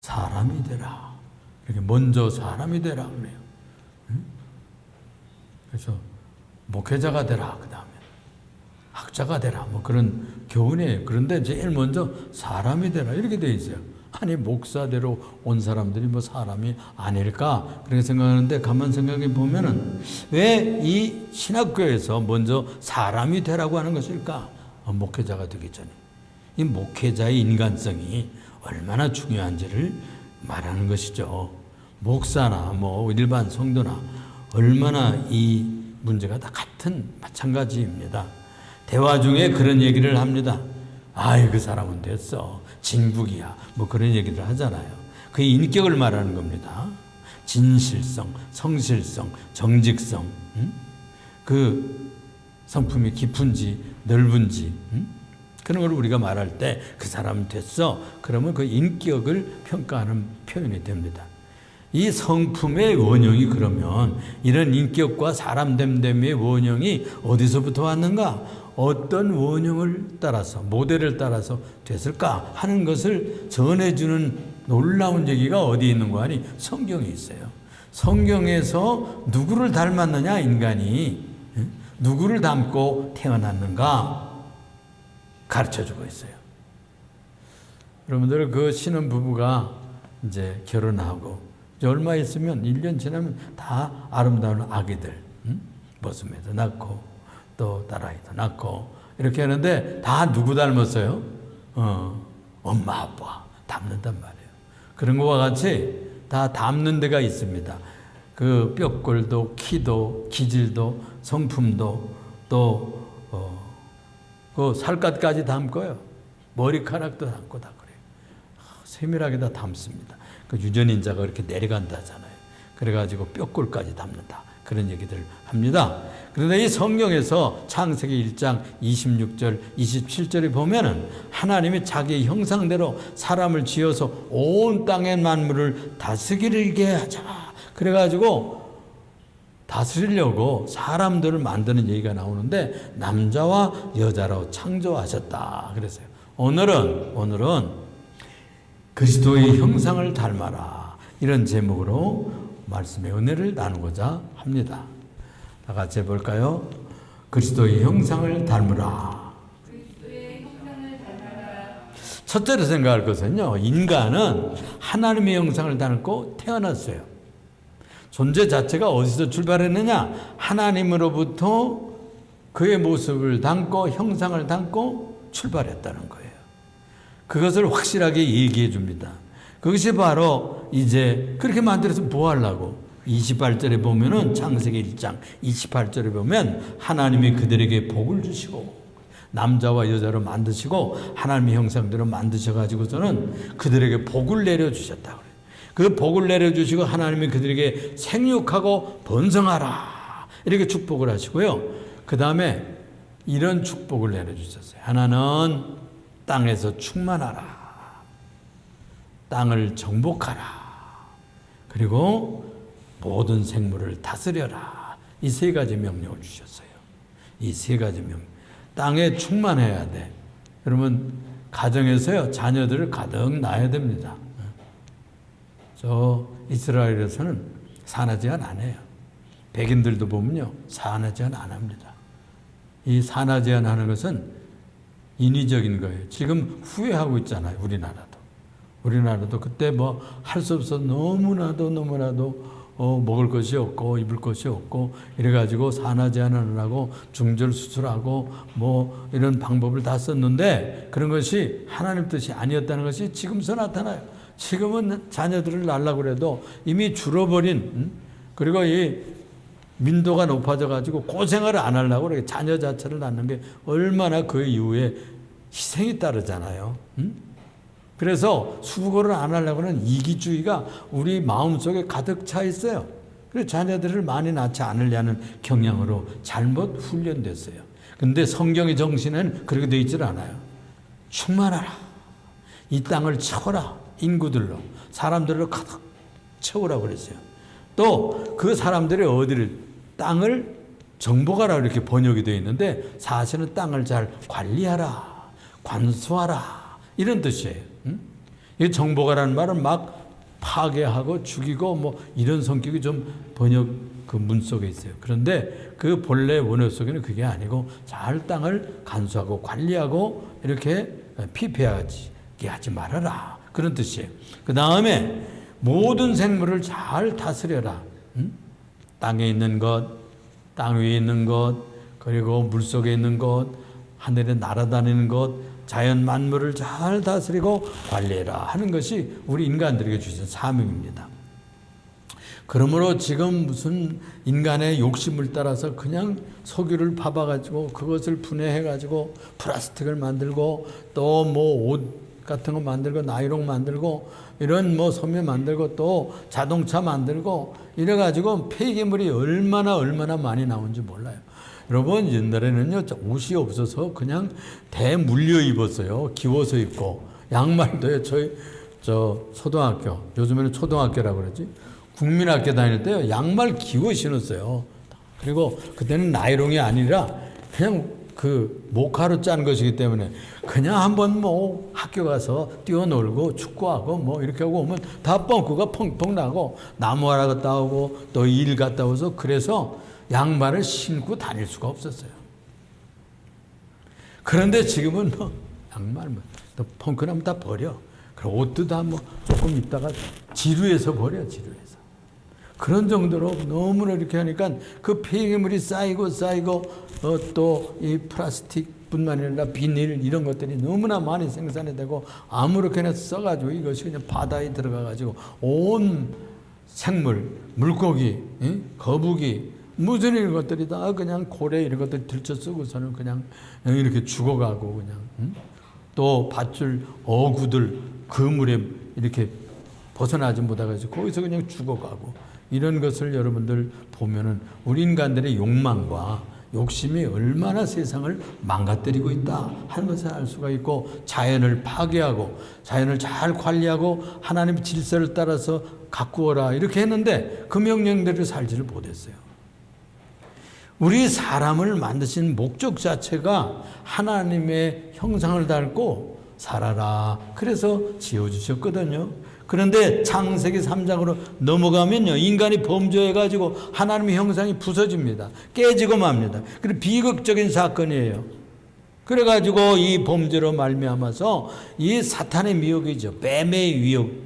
사람이 되라. 이렇게 먼저 사람이 되라 그래요. 그래서 목회자가 되라. 그 다음에 학자가 되라. 뭐 그런 교훈이에요. 그런데 제일 먼저 사람이 되라. 이렇게 돼 있어요. 아니 목사대로 온 사람들이 뭐 사람이 아닐까 그렇게 생각하는데 가만 생각해 보면은 왜 이 신학교에서 먼저 사람이 되라고 하는 것일까? 목회자가 되기 전에 이 목회자의 인간성이 얼마나 중요한지를 말하는 것이죠. 목사나 뭐 일반 성도나 얼마나 이 문제가 다 같은 마찬가지입니다. 대화 중에 그런 얘기를 합니다. 아이 그 사람은 됐어. 진국이야. 뭐 그런 얘기를 하잖아요. 그의 인격을 말하는 겁니다. 진실성, 성실성, 정직성, 그 성품이 깊은지 넓은지 그런 걸 우리가 말할 때 그 사람은 됐어. 그러면 그 인격을 평가하는 표현이 됩니다. 이 성품의 원형이 그러면 이런 인격과 사람 됨됨의 원형이 어디서부터 왔는가? 어떤 원형을 따라서 모델을 따라서 됐을까 하는 것을 전해주는 놀라운 얘기가 어디 있는 거 아니? 성경에 있어요. 성경에서 누구를 닮았느냐 인간이 누구를 닮고 태어났는가 가르쳐주고 있어요. 여러분들 그 신혼부부가 이제 결혼하고 얼마 있으면 1년 지나면 다 아름다운 아기들 모습에도 낳고 또 딸아이도 낳고 이렇게 하는데 다 누구 닮았어요? 엄마 아빠 닮는단 말이에요. 그런 것과 같이 다 닮는 데가 있습니다. 그 뼈골도 키도 기질도 성품도 또 그 살갗까지 닮고요. 머리카락도 닮고 다 그래요. 세밀하게 다 닮습니다. 그 유전인자가 그렇게 내려간다 하잖아요. 그래가지고 뼈골까지 닮는다. 그런 얘기들을 합니다. 그런데 이 성경에서 창세기 1장 26절, 27절에 보면은 하나님이 자기 형상대로 사람을 지어서 온 땅의 만물을 다스리게 하자. 그래가지고 다스리려고 사람들을 만드는 얘기가 나오는데 남자와 여자로 창조하셨다. 그랬어요. 오늘은 그리스도의 형상을 닮아라. 이런 제목으로 말씀의 은혜를 나누고자 합니다. 다 같이 해볼까요? 그리스도의 형상을 닮으라. 첫째로 생각할 것은요. 인간은 하나님의 형상을 닮고 태어났어요. 존재 자체가 어디서 출발했느냐? 하나님으로부터 그의 모습을 담고 형상을 담고 출발했다는 거예요. 그것을 확실하게 얘기해 줍니다. 그것이 바로 이제 그렇게 만들어서 뭐 하려고? 28절에 보면은 창세기 1장 28절에 보면 하나님이 그들에게 복을 주시고 남자와 여자로 만드시고 하나님의 형상대로 만드셔가지고서는 그들에게 복을 내려주셨다 그래요. 그 복을 내려주시고 하나님이 그들에게 생육하고 번성하라 이렇게 축복을 하시고요. 그 다음에 이런 축복을 내려주셨어요. 하나는 땅에서 충만하라. 땅을 정복하라. 그리고 모든 생물을 다스려라. 이 세 가지 명령을 주셨어요. 이 세 가지 명령. 땅에 충만해야 돼. 여러분 가정에서요 자녀들을 가득 낳아야 됩니다. 저 이스라엘에서는 산화제한 안 해요. 백인들도 보면요 산화제한 안 합니다. 이 산화제한 하는 것은 인위적인 거예요. 지금 후회하고 있잖아요. 우리나라도 그때 뭐 할 수 없어 너무나도 먹을 것이 없고 입을 것이 없고 이래가지고 산화제한을 하고 중절 수술하고 뭐 이런 방법을 다 썼는데 그런 것이 하나님 뜻이 아니었다는 것이 지금서 나타나요. 지금은 자녀들을 낳으려고 해도 이미 줄어버린 그리고 이 민도가 높아져 가지고 고생을 안 하려고 그래. 자녀 자체를 낳는 게 얼마나 그 이후에 희생이 따르잖아요. 그래서 수고를 안 하려고 하는 이기주의가 우리 마음속에 가득 차 있어요. 그래서 자녀들을 많이 낳지 않으려는 경향으로 잘못 훈련됐어요. 근데 성경의 정신은 그렇게 되어 있질 않아요. 충만하라. 이 땅을 채워라. 인구들로 사람들로 가득 채우라고 그랬어요. 또 그 사람들이 어디를 땅을 정복하라 이렇게 번역이 되어 있는데 사실은 땅을 잘 관리하라 관수하라 이런 뜻이에요. 이 정복하라는 말은 막 파괴하고 죽이고 뭐 이런 성격이 좀 번역 그 문 속에 있어요. 그런데 그 본래 원어 속에는 그게 아니고 잘 땅을 간수하고 관리하고 이렇게 피폐하게 하지 말아라. 그런 뜻이에요. 그 다음에 모든 생물을 잘 다스려라. 땅에 있는 것, 땅 위에 있는 것, 그리고 물 속에 있는 것, 하늘에 날아다니는 것, 자연 만물을 잘 다스리고 관리해라 하는 것이 우리 인간들에게 주신 사명입니다. 그러므로 지금 무슨 인간의 욕심을 따라서 그냥 석유를 파봐가지고 그것을 분해해가지고 플라스틱을 만들고 또 뭐 옷 같은 거 만들고 나이롱 만들고 이런 뭐 섬유 만들고 또 자동차 만들고 이래가지고 폐기물이 얼마나 많이 나오는지 몰라요. 여러분 옛날에는요 옷이 없어서 그냥 대물려 입었어요. 기워서 입고 양말도요. 저 초등학교 요즘에는 초등학교라고 그러지 국민학교 다닐 때요 양말 기워 신었어요. 그리고 그때는 나이롱이 아니라 그냥 그 모카로 짠 것이기 때문에 그냥 한번 뭐 학교 가서 뛰어놀고 축구하고 뭐 이렇게 하고 오면 다 뻥크가 펑펑 나고 나무하러 갔다 오고 또 일 갔다 오서 그래서 양말을 신고 다닐 수가 없었어요. 그런데 지금은 뭐 양말 또 펑크나면 다 버려. 그리고 옷도 다 뭐 조금 있다가 지루해서 버려. 지루해서. 그런 정도로 너무나 이렇게 하니까 그 폐기물이 쌓이고 또 이 플라스틱뿐만 아니라 비닐 이런 것들이 너무나 많이 생산이 되고 아무렇게나 써가지고 이것이 그냥 바다에 들어가가지고 온 생물, 물고기, 거북이 무슨 이런 것들이 다 그냥 고래 이런 것들 들쳐 쓰고서는 그냥 이렇게 죽어가고 그냥 또 밧줄 어구들 그물에 이렇게 벗어나지 못해가지고 거기서 그냥 죽어가고 이런 것을 여러분들 보면은 우리 인간들의 욕망과 욕심이 얼마나 세상을 망가뜨리고 있다 하는 것을 알 수가 있고 자연을 파괴하고 자연을 잘 관리하고 하나님의 질서를 따라서 가꾸어라 이렇게 했는데 그 명령대로 살지를 못했어요. 우리 사람을 만드신 목적 자체가 하나님의 형상을 닮고 살아라 그래서 지어주셨거든요. 그런데 창세기 3장으로 넘어가면요 인간이 범죄해가지고 하나님의 형상이 부서집니다. 깨지고 맙니다. 그리고 비극적인 사건이에요. 그래가지고 이 범죄로 말미암아서 이 사탄의 미혹이죠. 뱀의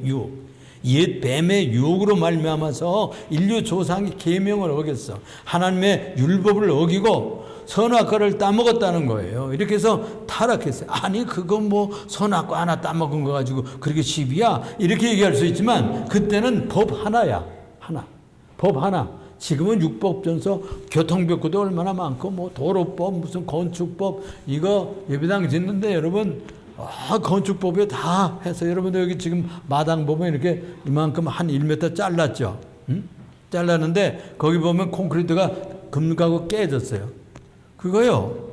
유혹. 옛 뱀의 유혹으로 말미암아서 인류 조상이 계명을 어겼어. 하나님의 율법을 어기고 선악과를 따먹었다는 거예요. 이렇게 해서 타락했어요. 아니 그건 뭐 선악과 하나 따먹은 거 가지고 그렇게 시비야? 이렇게 얘기할 수 있지만 그때는 법 하나야. 법 하나. 지금은 육법전서 교통법규도 얼마나 많고 뭐 도로법 무슨 건축법 이거 예배당 짓는데 여러분 건축법에 다 해서 여러분들 여기 지금 마당 보면 이렇게 이만큼 한 1m 잘랐죠. 잘랐는데 거기 보면 콘크리트가 금가고 깨졌어요. 그거요.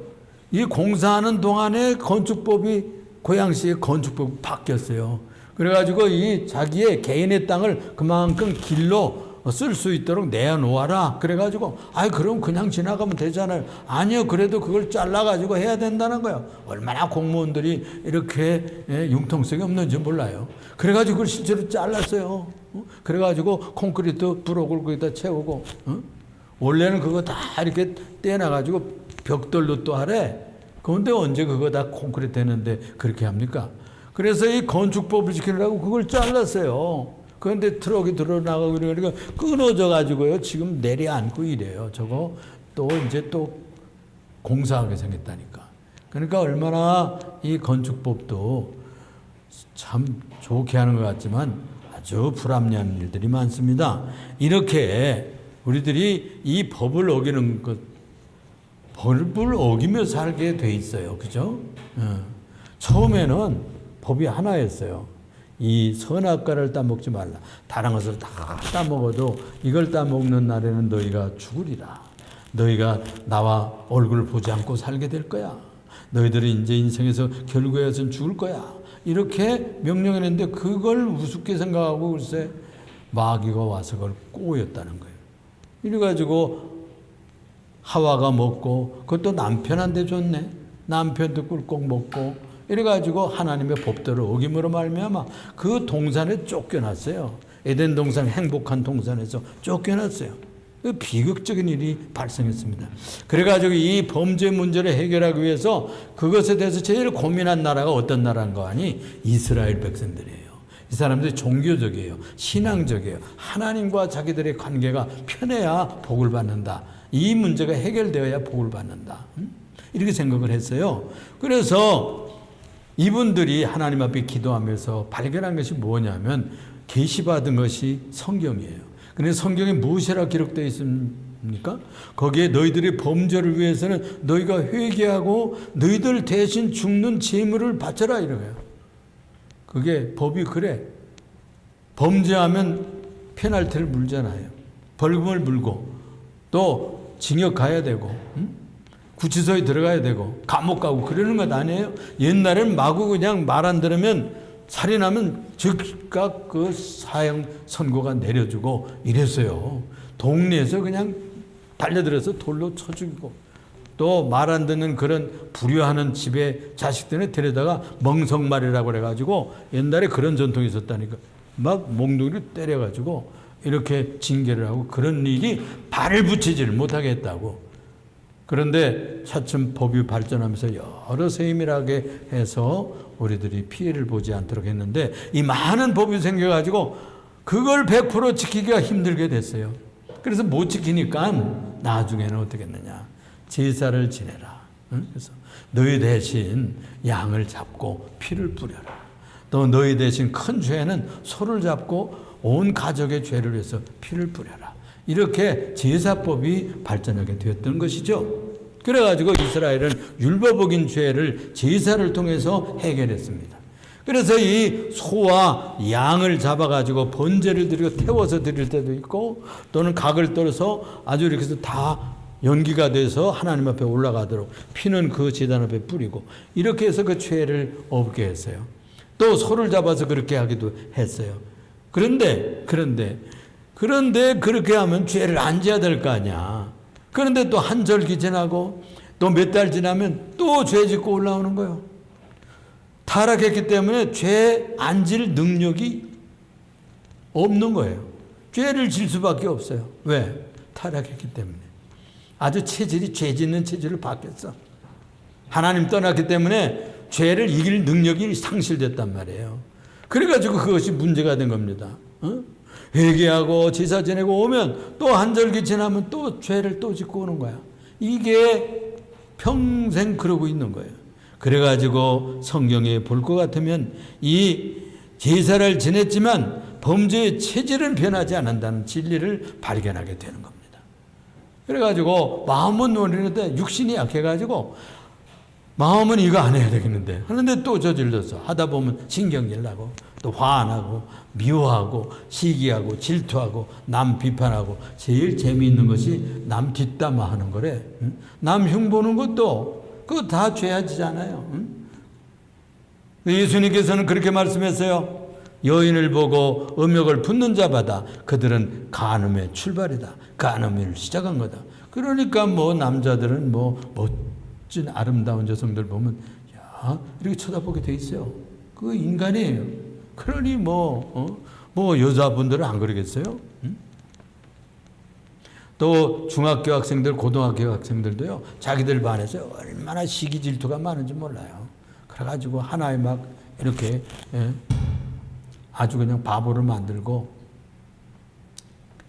이 공사하는 동안에 건축법이 고양시의 건축법이 바뀌었어요. 그래가지고 이 자기의 개인의 땅을 그만큼 길로 쓸 수 있도록 내놓아라. 그래가지고 그럼 그냥 지나가면 되잖아요. 아니요. 그래도 그걸 잘라가지고 해야 된다는 거예요. 얼마나 공무원들이 이렇게 융통성이 없는지 몰라요. 그래가지고 그걸 실제로 잘랐어요. 그래가지고 콘크리트 브록을 거기다 채우고 원래는 그거 다 이렇게 떼어놔가지고 벽돌로 또 하래. 그런데 언제 그거 다 콘크리트 했는데 그렇게 합니까? 그래서 이 건축법을 지키려고 그걸 잘랐어요. 그런데 트럭이 들어나가고 그러니까 끊어져 가지고요. 지금 내려앉고 이래요. 저거 또 이제 또 공사하게 생겼다니까. 그러니까 얼마나 이 건축법도 참 좋게 하는 것 같지만 아주 불합리한 일들이 많습니다. 이렇게 우리들이 이 법을 어기는 것, 법을 어기며 살게 돼 있어요. 그죠? 처음에는 법이 하나였어요. 이 선악과를 따먹지 말라. 다른 것을 다 따먹어도 이걸 따먹는 날에는 너희가 죽으리라. 너희가 나와 얼굴을 보지 않고 살게 될 거야. 너희들이 이제 인생에서 결국에선 죽을 거야. 이렇게 명령했는데 그걸 우습게 생각하고 글쎄 마귀가 와서 그걸 꼬였다는 거예요. 이래가지고 하와가 먹고 그것도 남편한테 줬네. 남편도 꿀꺽 먹고 이래가지고 하나님의 법도를 어김으로 말미암아 그 동산에 쫓겨났어요. 에덴 동산, 행복한 동산에서 쫓겨났어요. 비극적인 일이 발생했습니다. 그래가지고 이 범죄 문제를 해결하기 위해서 그것에 대해서 제일 고민한 나라가 어떤 나라인 거 아니? 이스라엘 백성들이에요. 이 사람들이 종교적이에요. 신앙적이에요. 하나님과 자기들의 관계가 편해야 복을 받는다. 이 문제가 해결되어야 복을 받는다. 이렇게 생각을 했어요. 그래서 이분들이 하나님 앞에 기도하면서 발견한 것이 뭐냐면 계시받은 것이 성경이에요. 근데 성경에 무엇이라 기록되어 있습니까? 거기에 너희들의 범죄를 위해서는 너희가 회개하고 너희들 대신 죽는 제물을 바쳐라 이래요. 그게 법이 그래. 범죄하면 페널티를 물잖아요. 벌금을 물고 또 징역 가야 되고 구치소에 들어가야 되고 감옥 가고 그러는 것 아니에요? 옛날에는 마구 그냥 말 안 들으면 살인하면 즉각 그 사형 선고가 내려주고 이랬어요. 동네에서 그냥 달려들어서 돌로 쳐 죽이고 또 말 안 듣는 그런 불효하는 집에 자식들을 데려다가 멍석말이라고 그래가지고 옛날에 그런 전통이 있었다니까. 막 몽둥이를 때려가지고 이렇게 징계를 하고 그런 일이 발을 붙이지를 못하게 했다고. 그런데 차츰 법이 발전하면서 여러 세밀하게 해서 우리들이 피해를 보지 않도록 했는데 이 많은 법이 생겨가지고 그걸 100% 지키기가 힘들게 됐어요. 그래서 못 지키니까 나중에는 어떻게 했느냐. 제사를 지내라. 그래서 너희 대신 양을 잡고 피를 뿌려라. 또 너희 대신 큰 죄는 소를 잡고 온 가족의 죄를 위해서 피를 뿌려라. 이렇게 제사법이 발전하게 되었던 것이죠. 그래가지고 이스라엘은 율법적인 죄를 제사를 통해서 해결했습니다. 그래서 이 소와 양을 잡아가지고 번제를 드리고 태워서 드릴 때도 있고 또는 각을 떨어서 아주 이렇게 해서 다 연기가 돼서 하나님 앞에 올라가도록 피는 그 제단 앞에 뿌리고 이렇게 해서 그 죄를 없게 했어요. 또 소를 잡아서 그렇게 하기도 했어요. 그런데 그렇게 하면 죄를 안 지어야 될 거 아니야. 그런데 또 한 절기 지나고 또 몇 달 지나면 또 죄 짓고 올라오는 거예요. 타락했기 때문에 죄 안 질 능력이 없는 거예요. 죄를 질 수밖에 없어요. 왜? 타락했기 때문에. 아주 체질이 죄 짓는 체질을 바뀌었어. 하나님 떠났기 때문에 죄를 이길 능력이 상실됐단 말이에요. 그래가지고 그것이 문제가 된 겁니다. 회개하고 제사 지내고 오면 또 한 절기 지나면 또 죄를 또 짓고 오는 거야. 이게 평생 그러고 있는 거예요. 그래가지고 성경에 볼 것 같으면 이 제사를 지냈지만 범죄의 체질은 변하지 않는다는 진리를 발견하게 되는 겁니다. 그래가지고 마음은 노리는데 육신이 약해가지고 마음은 이거 안 해야 되겠는데 하는데 또 저질러서 하다 보면 신경질 나고 또 화나고 미워하고 시기하고 질투하고 남 비판하고 제일 재미있는 것이 남 뒷담화하는 거래. 남 흉보는 것도 그거 다 죄야지잖아요. 예수님께서는 그렇게 말씀했어요. 여인을 보고 음욕을 품는 자마다 그들은 간음의 출발이다. 간음을 시작한 거다. 그러니까 뭐 남자들은 뭐 멋진 아름다운 여성들 보면 야 이렇게 쳐다보게 돼 있어요. 그 인간이에요. 그러니 뭐 여자분들은 안 그러겠어요? 또 중학교 학생들, 고등학교 학생들도요. 자기들 반에서 얼마나 시기 질투가 많은지 몰라요. 그래가지고 하나에 막 이렇게 아주 그냥 바보를 만들고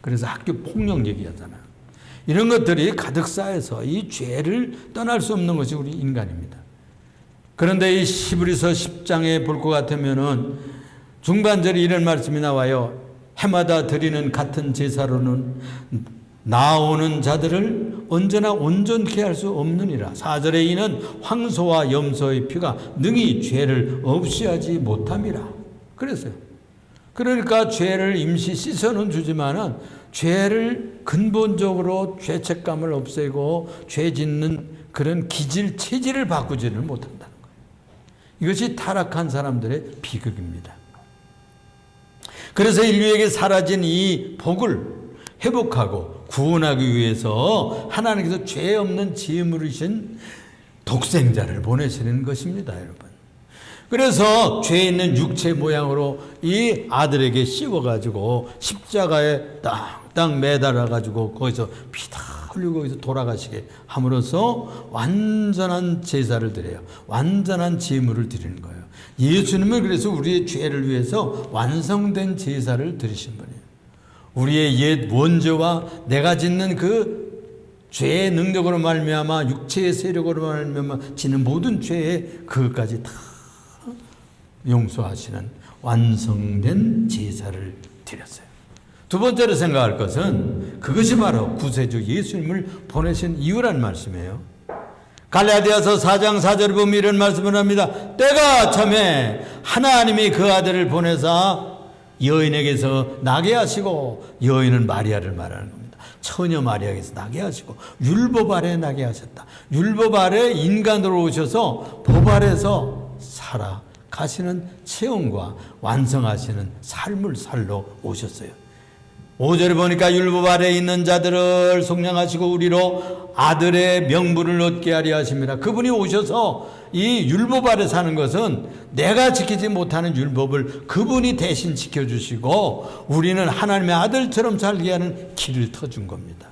그래서 학교 폭력 얘기하잖아요. 이런 것들이 가득 쌓여서 이 죄를 떠날 수 없는 것이 우리 인간입니다. 그런데 이 히브리서 10장에 볼 것 같으면은 중반절에 이런 말씀이 나와요. 해마다 드리는 같은 제사로는 나오는 자들을 언제나 온전케 할 수 없느니라. 4절에 이는 황소와 염소의 피가 능히 죄를 없이 하지 못함이라. 그랬어요. 그러니까 죄를 임시 씻어는 주지만은 죄를 근본적으로 죄책감을 없애고 죄 짓는 그런 기질, 체질을 바꾸지를 못한다는 거예요. 이것이 타락한 사람들의 비극입니다. 그래서 인류에게 사라진 이 복을 회복하고 구원하기 위해서 하나님께서 죄 없는 제물이신 독생자를 보내시는 것입니다, 여러분. 그래서 죄 있는 육체 모양으로 이 아들에게 씌워가지고 십자가에 땅 매달아가지고 거기서 피 다 흘리고 거기서 돌아가시게 함으로써 완전한 제사를 드려요. 완전한 제물을 드리는 거예요. 예수님은 그래서 우리의 죄를 위해서 완성된 제사를 드리신 분이에요. 우리의 옛 원죄와 내가 짓는 그 죄의 능력으로 말미암아 육체의 세력으로 말미암아 지는 모든 죄에 그것까지 다 용서하시는 완성된 제사를 드렸어요. 두 번째로 생각할 것은 그것이 바로 구세주 예수님을 보내신 이유란 말씀이에요. 갈라디아서 4장 4절에 보면 이런 말씀을 합니다. 때가 참에 하나님이 그 아들을 보내사 여인에게서 나게 하시고, 여인은 마리아를 말하는 겁니다. 처녀 마리아에게서 나게 하시고 율법 아래 나게 하셨다. 율법 아래 인간으로 오셔서 법 아래서 살아가시는 체험과 완성하시는 삶을 살러 오셨어요. 5절에 보니까 율법 아래 있는 자들을 속량하시고 우리로 아들의 명분을 얻게 하려 하십니다. 그분이 오셔서 이 율법 아래 사는 것은 내가 지키지 못하는 율법을 그분이 대신 지켜주시고 우리는 하나님의 아들처럼 살게 하는 길을 터준 겁니다.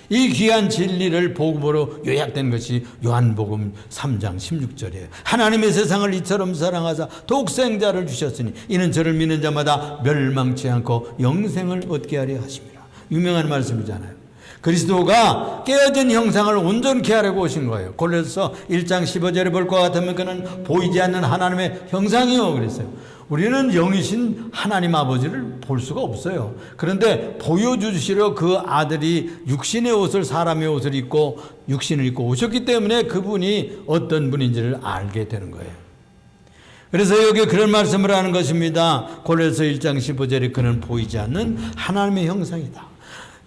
이 귀한 진리를 복음으로 요약된 것이 요한복음 3장 16절이에요. 하나님의 세상을 이처럼 사랑하사 독생자를 주셨으니 이는 저를 믿는 자마다 멸망치 않고 영생을 얻게 하려 하십니다. 유명한 말씀이잖아요. 그리스도가 깨어진 형상을 온전케 하려고 오신 거예요. 골로새서 1장 15절에 볼 것 같으면 그는 보이지 않는 하나님의 형상이요 그랬어요. 우리는 영이신 하나님 아버지를 볼 수가 없어요. 그런데 보여주시려 그 아들이 육신의 옷을, 사람의 옷을 입고 육신을 입고 오셨기 때문에 그분이 어떤 분인지를 알게 되는 거예요. 그래서 여기 그런 말씀을 하는 것입니다. 골로새서 1장 15절에 그는 보이지 않는 하나님의 형상이다.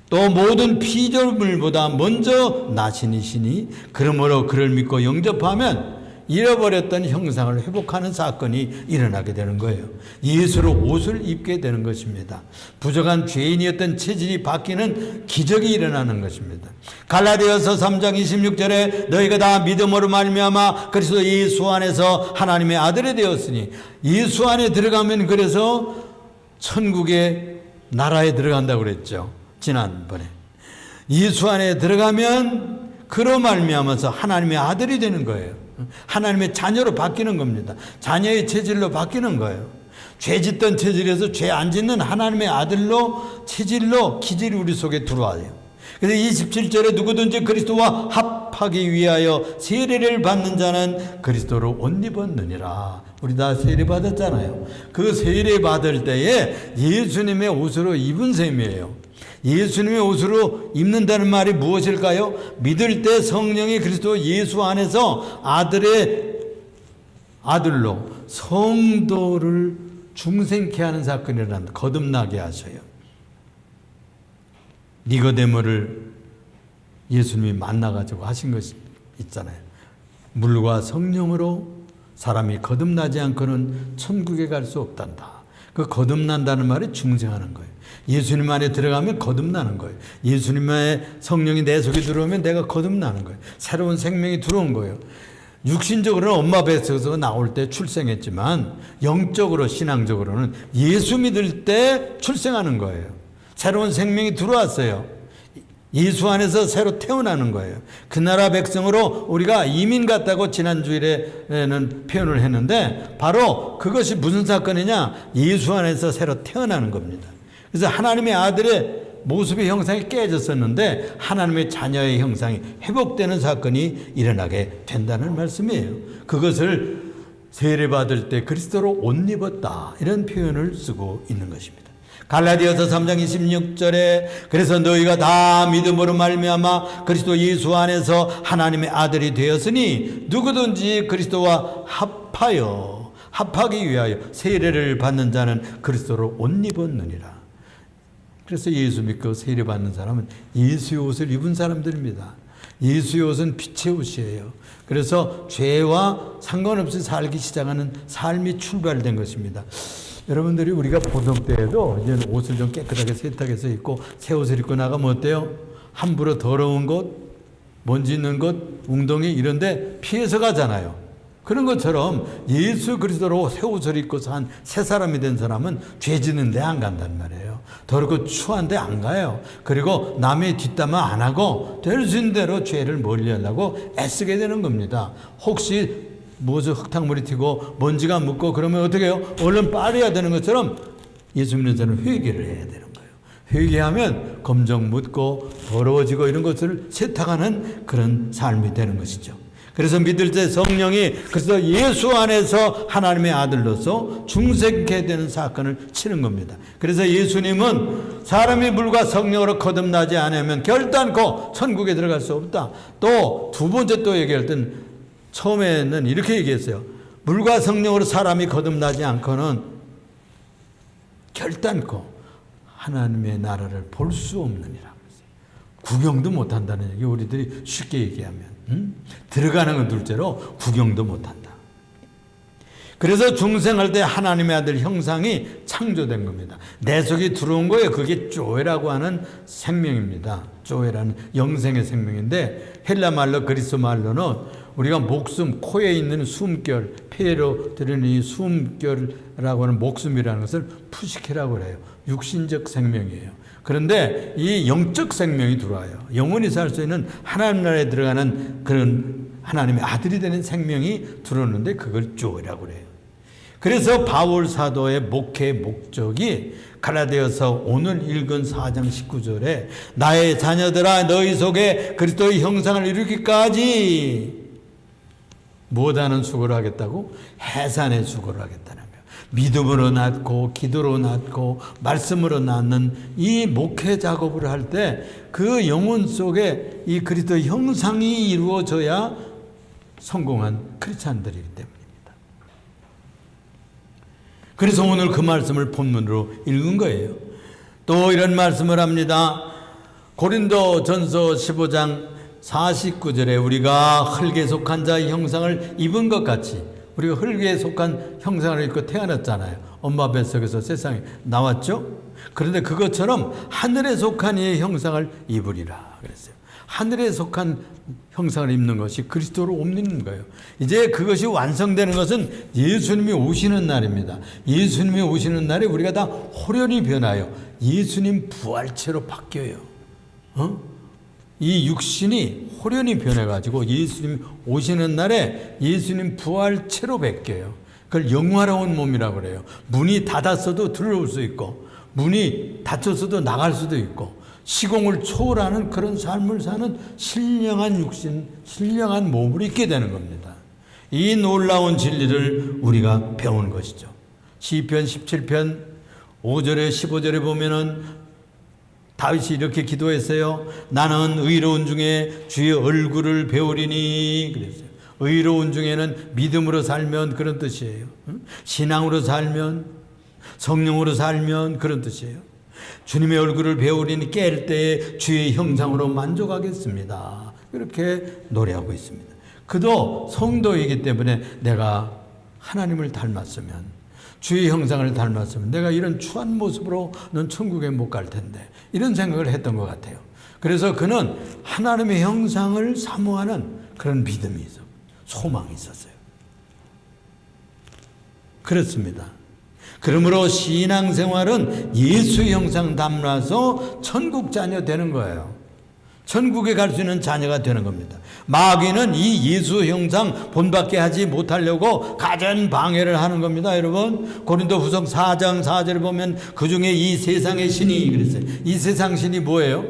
또 모든 피조물보다 먼저 나신 이시니 그러므로 그를 믿고 영접하면 잃어버렸던 형상을 회복하는 사건이 일어나게 되는 거예요. 예수로 옷을 입게 되는 것입니다. 부족한 죄인이었던 체질이 바뀌는 기적이 일어나는 것입니다. 갈라디아서 3장 26절에 너희가 다 믿음으로 말미암아 그리스도 예수 안에서 하나님의 아들이 되었으니, 예수 안에 들어가면 그래서 천국의 나라에 들어간다고 그랬죠. 지난번에 예수 안에 들어가면 그로 말미암아서 하나님의 아들이 되는 거예요. 하나님의 자녀로 바뀌는 겁니다. 자녀의 체질로 바뀌는 거예요. 죄 짓던 체질에서 죄 안 짓는 하나님의 아들로 체질로 기질이 우리 속에 들어와요. 그래서 27절에 누구든지 그리스도와 합하기 위하여 세례를 받는 자는 그리스도로 옷 입었느니라. 우리 다 세례 받았잖아요. 그 세례 받을 때에 예수님의 옷으로 입은 셈이에요. 예수님의 옷으로 입는다는 말이 무엇일까요? 믿을 때 성령이 그리스도 예수 안에서 아들로 성도를 중생케 하는 사건이 일어난다. 거듭나게 하셔요. 니고데모를 예수님이 만나가지고 하신 것이 있잖아요. 물과 성령으로 사람이 거듭나지 않고는 천국에 갈 수 없단다. 그 거듭난다는 말이 중생하는 거예요. 예수님 안에 들어가면 거듭나는 거예요. 예수님의 성령이 내 속에 들어오면 내가 거듭나는 거예요. 새로운 생명이 들어온 거예요. 육신적으로는 엄마 뱃속에서 나올 때 출생했지만 영적으로 신앙적으로는 예수 믿을 때 출생하는 거예요. 새로운 생명이 들어왔어요. 예수 안에서 새로 태어나는 거예요. 그 나라 백성으로 우리가 이민 갔다고 지난 주일에는 표현을 했는데 바로 그것이 무슨 사건이냐? 예수 안에서 새로 태어나는 겁니다. 그래서 하나님의 아들의 모습의 형상이 깨졌었는데 하나님의 자녀의 형상이 회복되는 사건이 일어나게 된다는 말씀이에요. 그것을 세례받을 때 그리스도로 옷 입었다, 이런 표현을 쓰고 있는 것입니다. 갈라디아서 3장 26절에 그래서 너희가 다 믿음으로 말미암아 그리스도 예수 안에서 하나님의 아들이 되었으니 누구든지 그리스도와 합하기 위하여 세례를 받는 자는 그리스도로 옷 입었느니라. 그래서 예수 믿고 세례 받는 사람은 예수의 옷을 입은 사람들입니다. 예수의 옷은 빛의 옷이에요. 그래서 죄와 상관없이 살기 시작하는 삶이 출발된 것입니다. 여러분들이 우리가 보통 때에도 이제 옷을 좀 깨끗하게 세탁해서 입고 새 옷을 입고 나가면 어때요? 함부로 더러운 곳, 먼지 있는 곳, 웅덩이 이런 데 피해서 가잖아요. 그런 것처럼 예수 그리스도로 새 옷을 입고 산 새 사람이 된 사람은 죄 짓는 데 안 간단 말이에요. 더럽고 추한 데 안 가요. 그리고 남의 뒷담화 안 하고 될 수 있는 대로 죄를 멀리 하려고 애쓰게 되는 겁니다. 혹시 무엇을 흙탕물이 튀고 먼지가 묻고 그러면 어떻게 해요? 얼른 빠져야 되는 것처럼 예수 믿는 자는 회개를 해야 되는 거예요. 회개하면 검정 묻고 더러워지고 이런 것을 세탁하는 그런 삶이 되는 것이죠. 그래서 믿을 때 성령이 그래서 예수 안에서 하나님의 아들로서 중생케 되는 사건을 치는 겁니다. 그래서 예수님은 사람이 물과 성령으로 거듭나지 않으면 결단코 천국에 들어갈 수 없다. 또 두 번째 또 얘기할 땐 처음에는 이렇게 얘기했어요. 물과 성령으로 사람이 거듭나지 않고는 결단코 하나님의 나라를 볼 수 없느니라. 구경도 못한다는 얘기 우리들이 쉽게 얘기하면 들어가는 건 둘째로 구경도 못한다. 그래서 중생할 때 하나님의 아들 형상이 창조된 겁니다. 내 속에 들어온 거예요. 그게 조에라고 하는 생명입니다. 조에라는 영생의 생명인데 헬라 말로 그리스 말로는 우리가 목숨, 코에 있는 숨결, 폐로 들은 이 숨결이라고 하는 목숨이라는 것을 푸시케라고 그래요. 육신적 생명이에요. 그런데 이 영적 생명이 들어와요. 영원히 살 수 있는 하나님 나라에 들어가는 그런 하나님의 아들이 되는 생명이 들어오는데 그걸 조이라고 그래요. 그래서 바울 사도의 목회 목적이 갈라디아서 오늘 읽은 4장 19절에 나의 자녀들아 너희 속에 그리스도의 형상을 이루기까지 무엇하는 수고를 하겠다고? 해산의 수고를 하겠다는 거예요. 믿음으로 낳고 기도로 낳고 말씀으로 낳는 이 목회 작업을 할 때 그 영혼 속에 이 그리스도의 형상이 이루어져야 성공한 크리스찬들이기 때문입니다. 그래서 오늘 그 말씀을 본문으로 읽은 거예요. 또 이런 말씀을 합니다. 고린도전서 15장 49절에 우리가 흙에 속한 자의 형상을 입은 것 같이 우리가 흙에 속한 형상을 입고 태어났잖아요. 엄마 뱃속에서 세상에 나왔죠. 그런데 그것처럼 하늘에 속한 이의 형상을 입으리라 그랬어요. 하늘에 속한 형상을 입는 것이 그리스도로 옮기는 거예요. 이제 그것이 완성되는 것은 예수님이 오시는 날입니다. 예수님이 오시는 날에 우리가 다 호련히 변하여 예수님 부활체로 바뀌어요. 이 육신이 호련히 변해가지고 예수님 오시는 날에 예수님 부활체로 바뀌어요. 그걸 영화로운 몸이라고 그래요. 문이 닫았어도 들어올 수 있고 문이 닫혔어도 나갈 수도 있고 시공을 초월하는 그런 삶을 사는 신령한 육신, 신령한 몸을 입게 되는 겁니다. 이 놀라운 진리를 우리가 배운 것이죠. 시편 17편 5절에 15절에 보면은 다윗이 이렇게 기도했어요. 나는 의로운 중에 주의 얼굴을 배우리니 그랬어요. 의로운 중에는 믿음으로 살면 그런 뜻이에요. 신앙으로 살면 성령으로 살면 그런 뜻이에요. 주님의 얼굴을 배우리니 깰 때에 주의 형상으로 만족하겠습니다. 이렇게 노래하고 있습니다. 그도 성도이기 때문에 내가 하나님을 닮았으면 주의 형상을 닮았으면 내가 이런 추한 모습으로는 천국에 못 갈 텐데 이런 생각을 했던 것 같아요. 그래서 그는 하나님의 형상을 사모하는 그런 믿음이 있어, 소망이 있었어요. 그렇습니다. 그러므로 신앙생활은 예수 형상 담아서 천국 자녀 되는 거예요. 천국에 갈 수 있는 자녀가 되는 겁니다. 마귀는 이 예수 형상 본받게 하지 못하려고 가전 방해를 하는 겁니다. 여러분 고린도후서 4장 4절에 보면 그중에 이 세상의 신이 그랬어요. 이 세상 신이 뭐예요?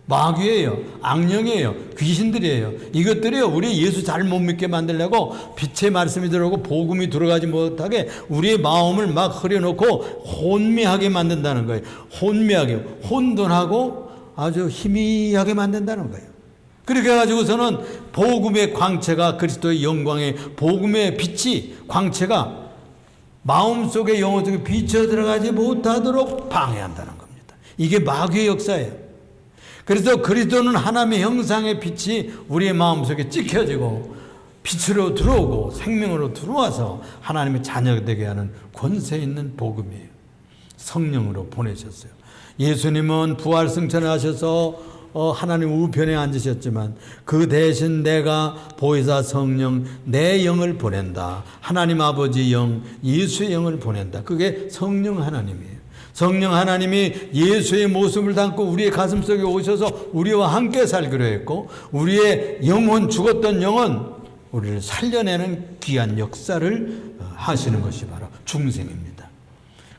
마귀예요. 악령이에요. 귀신들이에요. 이것들이요 우리 예수 잘 못 믿게 만들려고 빛의 말씀이 들어오고 복음이 들어가지 못하게 우리의 마음을 막 흐려놓고 혼미하게 만든다는 거예요. 혼미하게 혼돈하고 아주 희미하게 만든다는 거예요. 그렇게 해가지고서는 복음의 광채가 그리스도의 영광의 복음의 빛이 광채가 마음속에 영혼 속에 비쳐 들어가지 못하도록 방해한다는 겁니다. 이게 마귀의 역사예요. 그래서 그리스도는 하나님의 형상의 빛이 우리의 마음속에 찍혀지고 빛으로 들어오고 생명으로 들어와서 하나님의 자녀가 되게 하는 권세 있는 복음이에요. 성령으로 보내셨어요. 예수님은 부활 승천을 하셔서 하나님 우편에 앉으셨지만 그 대신 내가 보혜사 성령 내 영을 보낸다. 하나님 아버지 영, 예수의 영을 보낸다. 그게 성령 하나님이에요. 성령 하나님이 예수의 모습을 담고 우리의 가슴속에 오셔서 우리와 함께 살기로 했고, 우리의 영혼, 죽었던 영혼 우리를 살려내는 귀한 역사를 하시는 것이 바로 중생입니다.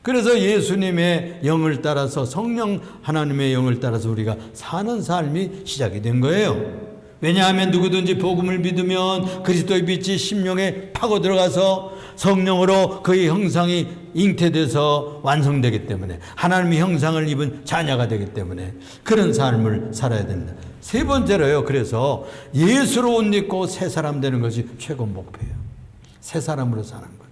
그래서 예수님의 영을 따라서, 성령 하나님의 영을 따라서 우리가 사는 삶이 시작이 된 거예요. 왜냐하면 누구든지 복음을 믿으면 그리스도의 빛이 심령에 파고 들어가서 성령으로 그의 형상이 잉태돼서 완성되기 때문에, 하나님의 형상을 입은 자녀가 되기 때문에 그런 삶을 살아야 됩니다. 세 번째로요, 그래서 예수로 옷 입고 새 사람 되는 것이 최고 목표예요. 새 사람으로 사는 거예요.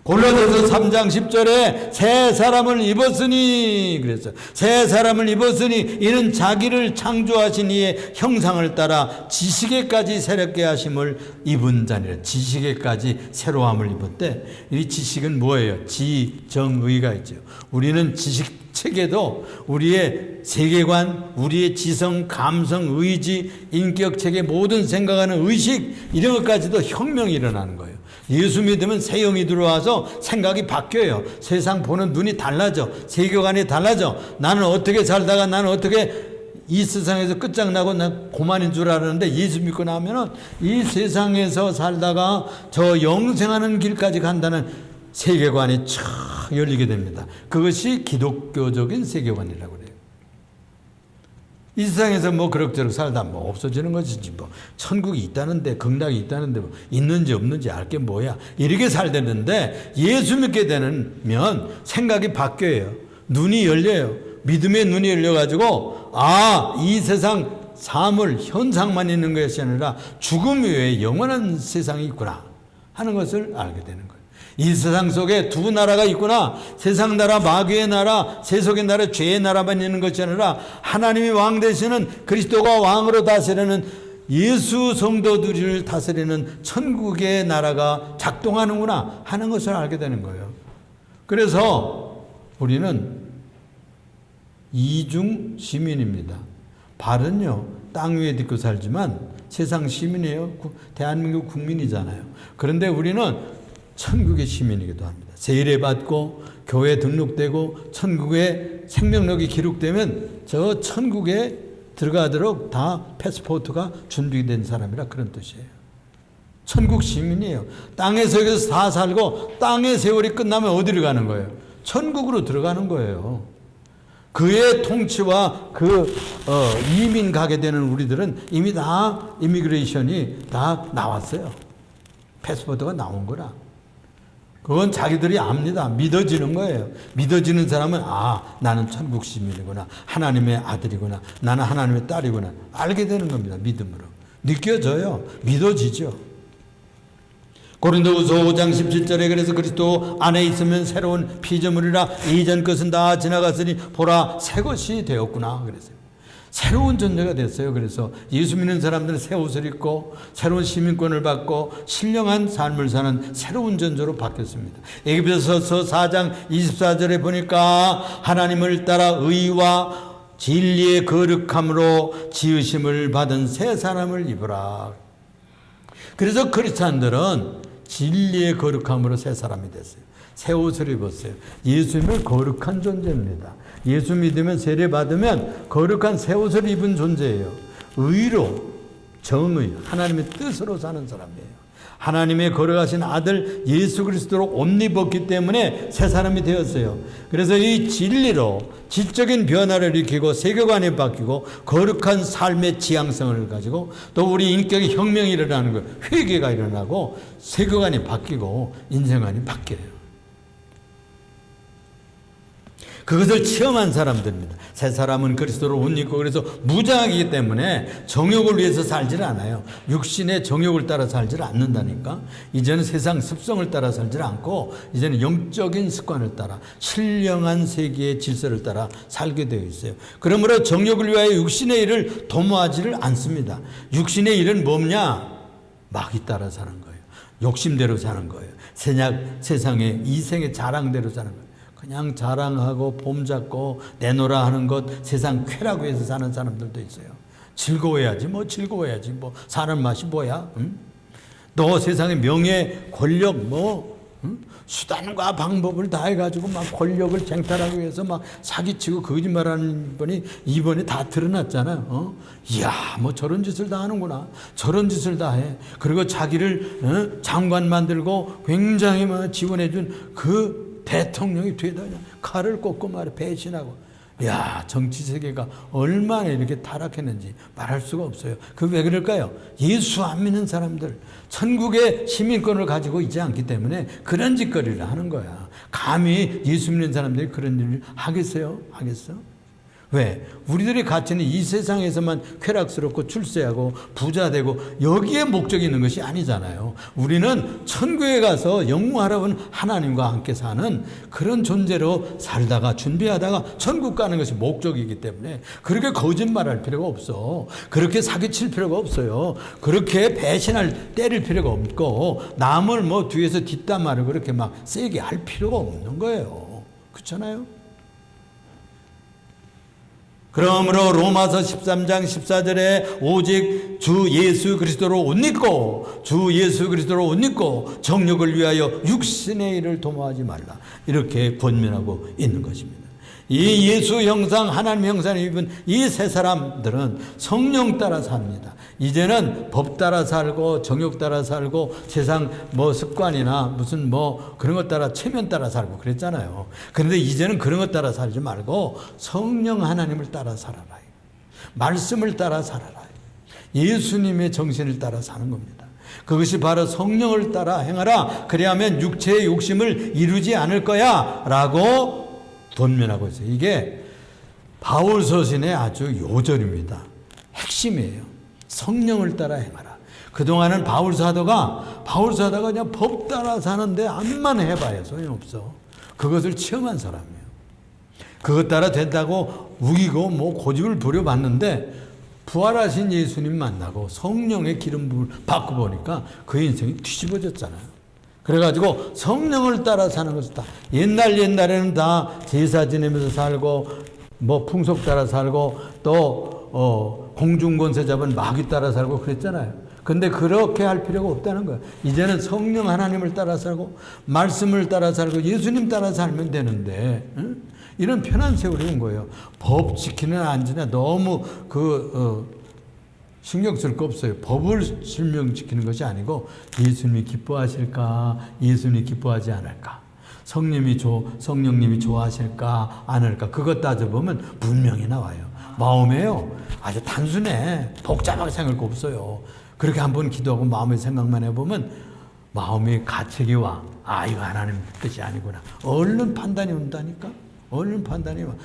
골로새서 3장 10절에 새 사람을 입었으니, 그래서 새 사람을 입었으니 이는 자기를 창조하신 이의 형상을 따라 지식에까지 새롭게 하심을 입은 자니라. 지식에까지 새로움을 입었대. 이 지식은 뭐예요? 지정의가 있죠. 우리는 지식 체계도 우리의 세계관, 우리의 지성, 감성, 의지, 인격 체계, 모든 생각하는 의식, 이런 것까지도 혁명이 일어나는 거예요. 예수 믿으면 새 영이 들어와서 생각이 바뀌어요. 세상 보는 눈이 달라져. 세계관이 달라져. 나는 어떻게 살다가 나는 어떻게 이 세상에서 끝장나고 난 고만인 줄 알았는데, 예수 믿고 나면은 이 세상에서 살다가 저 영생하는 길까지 간다는 세계관이 촥 열리게 됩니다. 그것이 기독교적인 세계관이라고 그래요. 이 세상에서 뭐 그럭저럭 살다 뭐 없어지는 것이지, 뭐 천국이 있다는데, 극락이 있다는데 뭐 있는지 없는지 알 게 뭐야, 이렇게 살되는데, 예수 믿게 되면 생각이 바뀌어요. 눈이 열려요. 믿음의 눈이 열려가지고, 이 세상 사물, 현상만 있는 것이 아니라 죽음 외에 영원한 세상이 있구나 하는 것을 알게 되는 거예요. 이 세상 속에 두 나라가 있구나. 세상 나라, 마귀의 나라, 세속의 나라, 죄의 나라만 있는 것이 아니라 하나님이 왕 되시는, 그리스도가 왕으로 다스리는, 예수 성도들을 다스리는 천국의 나라가 작동하는구나 하는 것을 알게 되는 거예요. 그래서 우리는 이중 시민입니다. 발은요 땅 위에 딛고 살지만 세상 시민이에요. 대한민국 국민이잖아요. 그런데 우리는 천국의 시민이기도 합니다. 세례받고 교회 등록되고 천국의 생명력이 기록되면 저 천국에 들어가도록 다 패스포트가 준비된 사람이라 그런 뜻이에요. 천국 시민이에요. 땅에서 여기서 다 살고 땅의 세월이 끝나면 어디로 가는 거예요? 천국으로 들어가는 거예요. 그의 통치와 이민 가게 되는 우리들은 이미 다 이미그레이션이 다 나왔어요. 패스포트가 나온 거라. 그건 자기들이 압니다. 믿어지는 거예요. 믿어지는 사람은 나는 천국 시민이구나, 하나님의 아들이구나, 나는 하나님의 딸이구나 알게 되는 겁니다. 믿음으로 느껴져요. 믿어지죠. 고린도후서 5장 17절에 그래서 그리스도 안에 있으면 새로운 피조물이라, 이전 것은 다 지나갔으니 보라 새 것이 되었구나 그랬어요. 새로운 존재가 됐어요. 그래서 예수 믿는 사람들은 새 옷을 입고 새로운 시민권을 받고 신령한 삶을 사는 새로운 존재로 바뀌었습니다. 에베소서 4장 24절에 보니까 하나님을 따라 의와 진리의 거룩함으로 지으심을 받은 새 사람을 입으라. 그래서 크리스찬들은 진리의 거룩함으로 새 사람이 됐어요. 새 옷을 입었어요. 예수님은 거룩한 존재입니다. 예수 믿으면 세례 받으면 거룩한 새 옷을 입은 존재예요. 의로, 정의, 하나님의 뜻으로 사는 사람이에요. 하나님의 거룩하신 아들 예수 그리스도로 옷 입었기 때문에 새 사람이 되었어요. 그래서 이 진리로 질적인 변화를 일으키고 세계관이 바뀌고 거룩한 삶의 지향성을 가지고 또 우리 인격의 혁명이 일어나는 거예요. 회개가 일어나고 세계관이 바뀌고 인생관이 바뀌어요. 그것을 체험한 사람들입니다. 새 사람은 그리스도를 옷 입고, 그래서 무장하기 때문에 정욕을 위해서 살질 않아요. 육신의 정욕을 따라 살질 않는다니까. 이제는 세상 습성을 따라 살질 않고 이제는 영적인 습관을 따라 신령한 세계의 질서를 따라 살게 되어 있어요. 그러므로 정욕을 위하여 육신의 일을 도모하지를 않습니다. 육신의 일은 뭐냐? 마귀 따라 사는 거예요. 욕심대로 사는 거예요. 세상의 이생의 자랑대로 사는 거예요. 그냥 자랑하고 폼잡고 내놓으라 하는 것 세상 쾌락 위해서 사는 사람들도 있어요. 즐거워야지 뭐 즐거워야지 뭐 사는 맛이 뭐야? 응? 너 세상의 명예 권력 뭐 응? 수단과 방법을 다 해가지고 막 권력을 쟁탈하기 위해서 막 사기치고 거짓말하는 분이 이번에 다 드러났잖아요. 이야 뭐 저런 짓을 다 하는구나. 저런 짓을 다 해. 그리고 자기를 장관 만들고 굉장히 막 지원해준 그 대통령이 뒤에다 그냥 칼을 꽂고 말해 배신하고. 야 정치 세계가 얼마나 이렇게 타락했는지 말할 수가 없어요. 그 왜 그럴까요? 예수 안 믿는 사람들 천국의 시민권을 가지고 있지 않기 때문에 그런 짓거리를 하는 거야. 감히 예수 믿는 사람들이 그런 일을 하겠어요? 하겠어? 왜? 우리들의 가치는 이 세상에서만 쾌락스럽고 출세하고 부자되고 여기에 목적이 있는 것이 아니잖아요. 우리는 천국에 가서 영무하라는 하나님과 함께 사는 그런 존재로 살다가 준비하다가 천국 가는 것이 목적이기 때문에 그렇게 거짓말할 필요가 없어. 그렇게 사기칠 필요가 없어요. 그렇게 배신할 때릴 필요가 없고 남을 뭐 뒤에서 뒷담화를 그렇게 막 세게 할 필요가 없는 거예요. 그렇잖아요? 그러므로 로마서 13장 14절에 오직 주 예수 그리스도로 옷 입고 주 예수 그리스도로 옷 입고 정욕을 위하여 육신의 일을 도모하지 말라 이렇게 권면하고 있는 것입니다. 이 예수 형상 하나님 형상을 입은 이 세 사람들은 성령 따라 삽니다. 이제는 법 따라 살고 정욕 따라 살고 세상 뭐 습관이나 무슨 뭐 그런 것 따라 체면 따라 살고 그랬잖아요. 그런데 이제는 그런 것 따라 살지 말고 성령 하나님을 따라 살아라. 말씀을 따라 살아라. 예수님의 정신을 따라 사는 겁니다. 그것이 바로 성령을 따라 행하라. 그래야만 육체의 욕심을 이루지 않을 거야 라고 권면하고 있어요. 이게 바울 서신의 아주 요절입니다. 핵심이에요. 성령을 따라 행하라. 그동안은 바울 사도가 그냥 법 따라 사는데 암만 해봐야 소용없어. 그것을 체험한 사람이에요. 그것 따라 된다고 우기고 뭐 고집을 부려봤는데 부활하신 예수님 만나고 성령의 기름 부음을 받고 보니까 그 인생이 뒤집어졌잖아요. 그래가지고 성령을 따라 사는 것이다. 옛날에는 다 제사 지내면서 살고 뭐 풍속 따라 살고 또 공중권세 잡은 마귀 따라 살고 그랬잖아요. 근데 그렇게 할 필요가 없다는 거예요. 이제는 성령 하나님을 따라 살고 말씀을 따라 살고 예수님 따라 살면 되는데 이런 편한 세월이 온 거예요. 법 지키는 안 지나 너무 신경 쓸 거 없어요. 법을 실명지키는 것이 아니고 예수님이 기뻐하실까 예수님이 기뻐하지 않을까 성령님이 좋아하실까 안 할까 그것 따져보면 분명히 나와요. 마음에요 아주 단순해. 복잡하게 생각할 거 없어요. 그렇게 한번 기도하고 마음의 생각만 해보면 마음의 가책이 와. 이거 하나님 뜻이 아니구나. 얼른 판단이 온다니까. 얼른 판단이 와.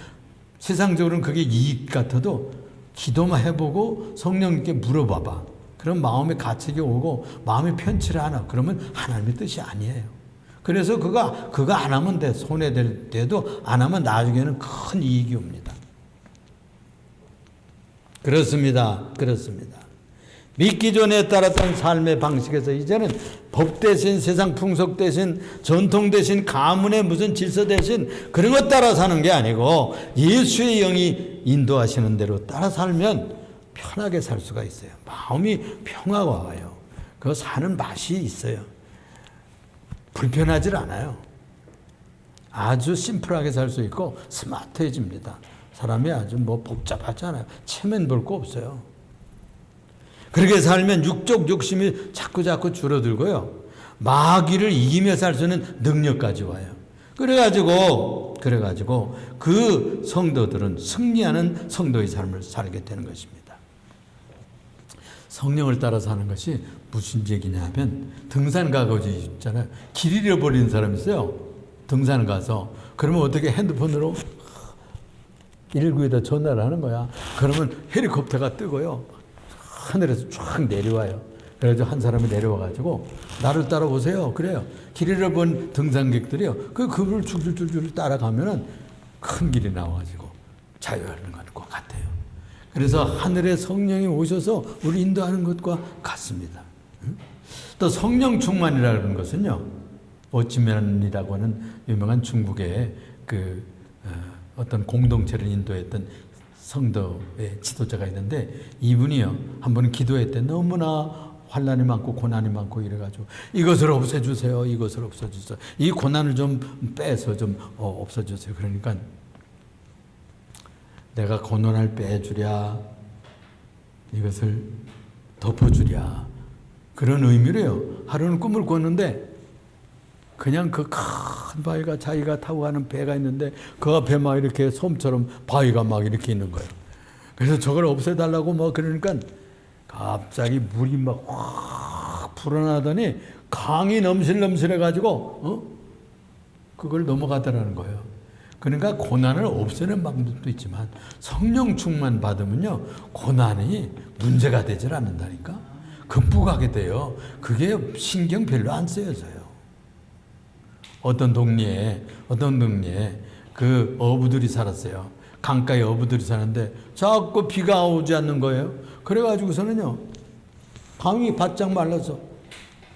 세상적으로는 그게 이익 같아도 기도만 해보고 성령님께 물어봐봐. 그럼 마음의 가책이 오고 마음이 편치를 않아. 그러면 하나님의 뜻이 아니에요. 그래서 그거 안 하면 돼. 손해될 때도 안 하면 나중에는 큰 이익이 옵니다. 그렇습니다. 믿기 전에 따랐던 삶의 방식에서 이제는 법 대신 세상 풍속 대신 전통 대신 가문의 무슨 질서 대신 그런 것 따라 사는 게 아니고 예수의 영이 인도하시는 대로 따라 살면 편하게 살 수가 있어요. 마음이 평화가 와요. 그거 사는 맛이 있어요. 불편하질 않아요. 아주 심플하게 살 수 있고 스마트해집니다. 사람이 아주 뭐 복잡하지 않아요. 체면 볼 거 없어요. 그렇게 살면 육적 욕심이 자꾸 줄어들고요. 마귀를 이기며 살 수 있는 능력까지 와요. 그래가지고 그 성도들은 승리하는 성도의 삶을 살게 되는 것입니다. 성령을 따라 사는 것이 무슨 얘기냐 하면 등산 가고 있잖아요. 길 잃어버리는 사람 있어요. 등산 가서 그러면 어떻게 핸드폰으로 119에다 전화를 하는 거야. 그러면 헬리콥터가 뜨고요. 하늘에서 쫙 내려와요. 그래서 한 사람이 내려와가지고 나를 따라오세요. 그래요. 길 잃어본 등산객들이요. 그를 줄줄 따라가면은 큰 길이 나와가지고 자유하는 것 같아요. 그래서 하늘의 성령이 오셔서 우리 인도하는 것과 같습니다. 또 성령 충만이라는 것은요. 오치면이라고 하는 유명한 중국의 어떤 공동체를 인도했던 성도의 지도자가 있는데 이분이요 한 번 기도할 때 너무나 환난이 많고 고난이 많고 이래가지고 이것을 없애주세요. 이것을 없애주세요. 이 고난을 좀 빼서 좀 없애주세요. 그러니까 내가 고난을 빼주랴 이것을 덮어주랴 그런 의미로요. 하루는 꿈을 꿨는데 그냥 그 큰 바위가 자기가 타고 가는 배가 있는데 그 앞에 막 이렇게 솜처럼 바위가 막 이렇게 있는 거예요. 그래서 저걸 없애달라고 뭐 그러니까 갑자기 물이 막 확 불어나더니 강이 넘실넘실해가지고 그걸 넘어가더라는 거예요. 그러니까 고난을 없애는 방법도 있지만 성령 충만 받으면요 고난이 문제가 되질 않는다니까 극복하게 돼요. 그게 신경 별로 안 쓰여져요. 어떤 동네에 그 어부들이 살았어요. 강가에 어부들이 사는데 자꾸 비가 오지 않는 거예요. 그래가지고서는요 강이 바짝 말라서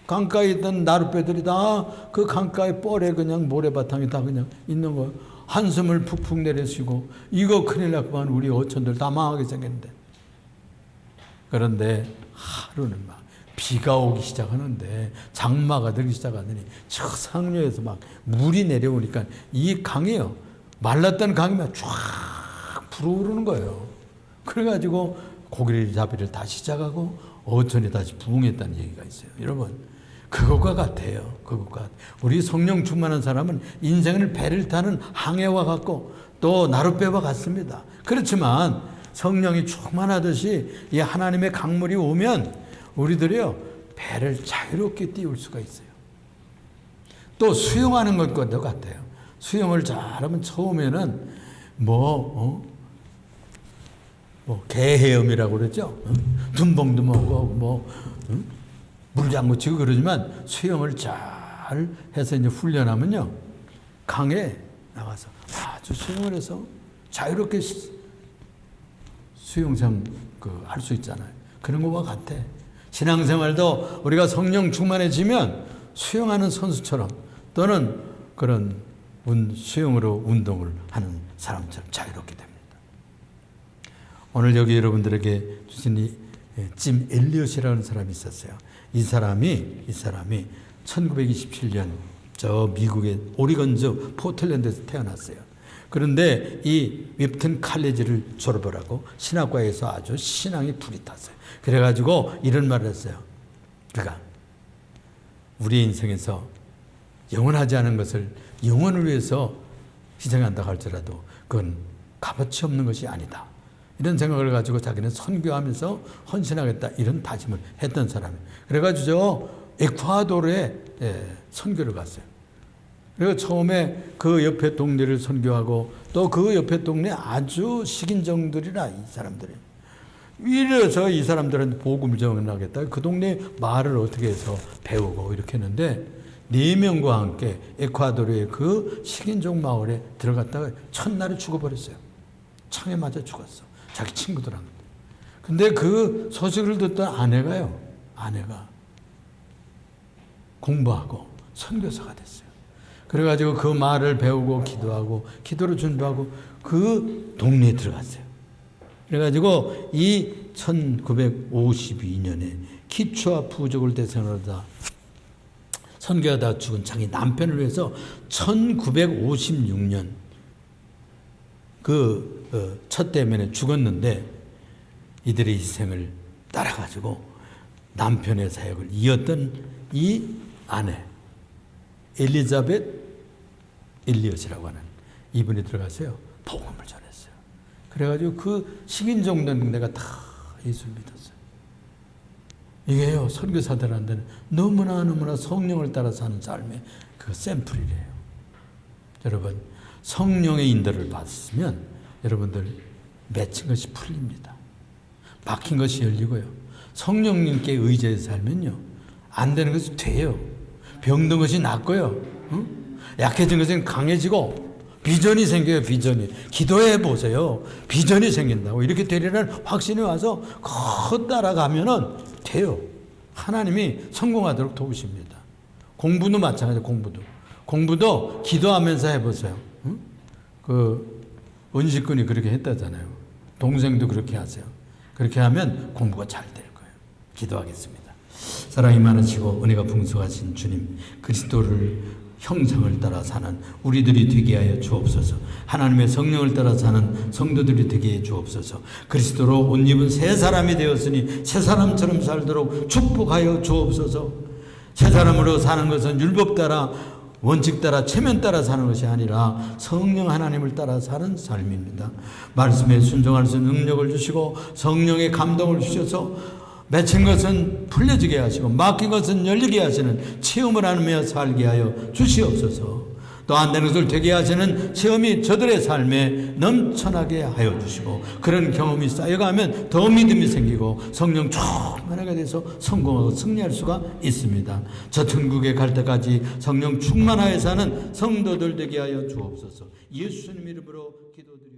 강가에 있던 나룻배들이 다 그 강가의 뻘에 그냥 모래바탕이 다 그냥 있는 거예요. 한숨을 푹푹 내려쉬고 이거 큰일 났구만 우리 어촌들 다 망하게 생겼는데 그런데 하루는 막 비가 오기 시작하는데 장마가 들기 시작하더니 저 상류에서 막 물이 내려오니까 이 강이요 말랐던 강이 막 쫙 불어오르는 거예요. 그래가지고 고기를 잡이를 다시 시작하고 어촌이 다시 부흥했다는 얘기가 있어요. 여러분 그것과 같아요. 그것과 우리 성령 충만한 사람은 인생을 배를 타는 항해와 같고 또 나룻배와 같습니다. 그렇지만 성령이 충만하듯이 이 하나님의 강물이 오면 우리들이요 배를 자유롭게 띄울 수가 있어요. 또 수영하는 것과도 같아요. 수영을 잘하면 처음에는 개헤엄이라고 그러죠. 둔벙도 먹고 물장구 치고 그러지만 수영을 잘 해서 이제 훈련하면요 강에 나가서 아주 수영을 해서 자유롭게 수영장 할 수 있잖아요. 그런 것과 같아. 신앙생활도 우리가 성령 충만해지면 수영하는 선수처럼 또는 그런 수영으로 운동을 하는 사람처럼 자유롭게 됩니다. 오늘 여기 여러분들에게 주신 이 짐 엘리엇이라는 사람이 있었어요. 이 사람이 1927년 저 미국의 오리건주 포틀랜드에서 태어났어요. 그런데 이 웹튼 칼리지를 졸업을 하고 신학과에서 아주 신앙이 불이 탔어요. 그래가지고 이런 말을 했어요. 그러니까 우리 인생에서 영원하지 않은 것을 영원을 위해서 희생한다 할지라도 그건 값어치 없는 것이 아니다. 이런 생각을 가지고 자기는 선교하면서 헌신하겠다 이런 다짐을 했던 사람이에요. 그래가지고 에콰도르에 선교를 갔어요. 그리고 처음에 그 옆에 동네를 선교하고 또 그 옆에 동네 아주 식인종들이라 이 사람들이 이래서 이 사람들한테 복음을 전하겠다. 그 동네 말을 어떻게 해서 배우고 이렇게 했는데 4명과 함께 에콰도르의 그 식인종 마을에 들어갔다가 첫날에 죽어버렸어요. 창에 맞아 죽었어. 자기 친구들한테. 근데 그 소식을 듣던 아내가 공부하고 선교사가 됐어요. 그래가지고 그 말을 배우고 기도하고 기도를 준비하고 그 동네에 들어갔어요. 그래가지고 이 1952년에 키추아 부족을 대상으로 선교하다 죽은 자기 남편을 위해서 1956년 첫 대면에 죽었는데 이들의 희생을 따라가지고 남편의 사역을 이었던 이 아내 엘리자벳 엘리엇이라고 하는 이분이 들어가서요 복음을 전했어요. 그래가지고 그 식인종된 동네가 다 예수를 믿었어요. 이게요 선교사들한테는 너무나 성령을 따라 사는 삶의 그 샘플이래요. 여러분 성령의 인도를 받으면 여러분들 맺힌 것이 풀립니다. 막힌 것이 열리고요. 성령님께 의지해서 살면요 안 되는 것이 돼요. 병든 것이 낫고요. 약해진 것은 강해지고 비전이 생겨요. 비전이. 기도해 보세요. 비전이 생긴다고. 이렇게 되리라는 확신이 와서 그 따라가면은 돼요. 하나님이 성공하도록 도우십니다. 공부도 마찬가지예요. 공부도 기도하면서 해보세요. 그 은식군이 그렇게 했다잖아요. 동생도 그렇게 하세요. 그렇게 하면 공부가 잘 될 거예요. 기도하겠습니다. 사랑이 많으시고 은혜가 풍성하신 주님, 그리스도를 형상을 따라 사는 우리들이 되게 하여 주옵소서. 하나님의 성령을 따라 사는 성도들이 되게 해 주옵소서. 그리스도로 옷 입은 새 사람이 되었으니 새 사람처럼 살도록 축복하여 주옵소서. 새 사람으로 사는 것은 율법 따라 원칙 따라 체면 따라 사는 것이 아니라 성령 하나님을 따라 사는 삶입니다. 말씀에 순종할 수 있는 능력을 주시고 성령의 감동을 주셔서 맺힌 것은 풀려지게 하시고 막힌 것은 열리게 하시는 체험을 하며 살게 하여 주시옵소서. 또 안 되는 것을 되게 하시는 체험이 저들의 삶에 넘쳐나게 하여 주시고 그런 경험이 쌓여가면 더 믿음이 생기고 성령 충만하게 돼서 성공하고 승리할 수가 있습니다. 저 천국에 갈 때까지 성령 충만하여 사는 성도들 되게 하여 주옵소서. 예수님 이름으로 기도드립니다.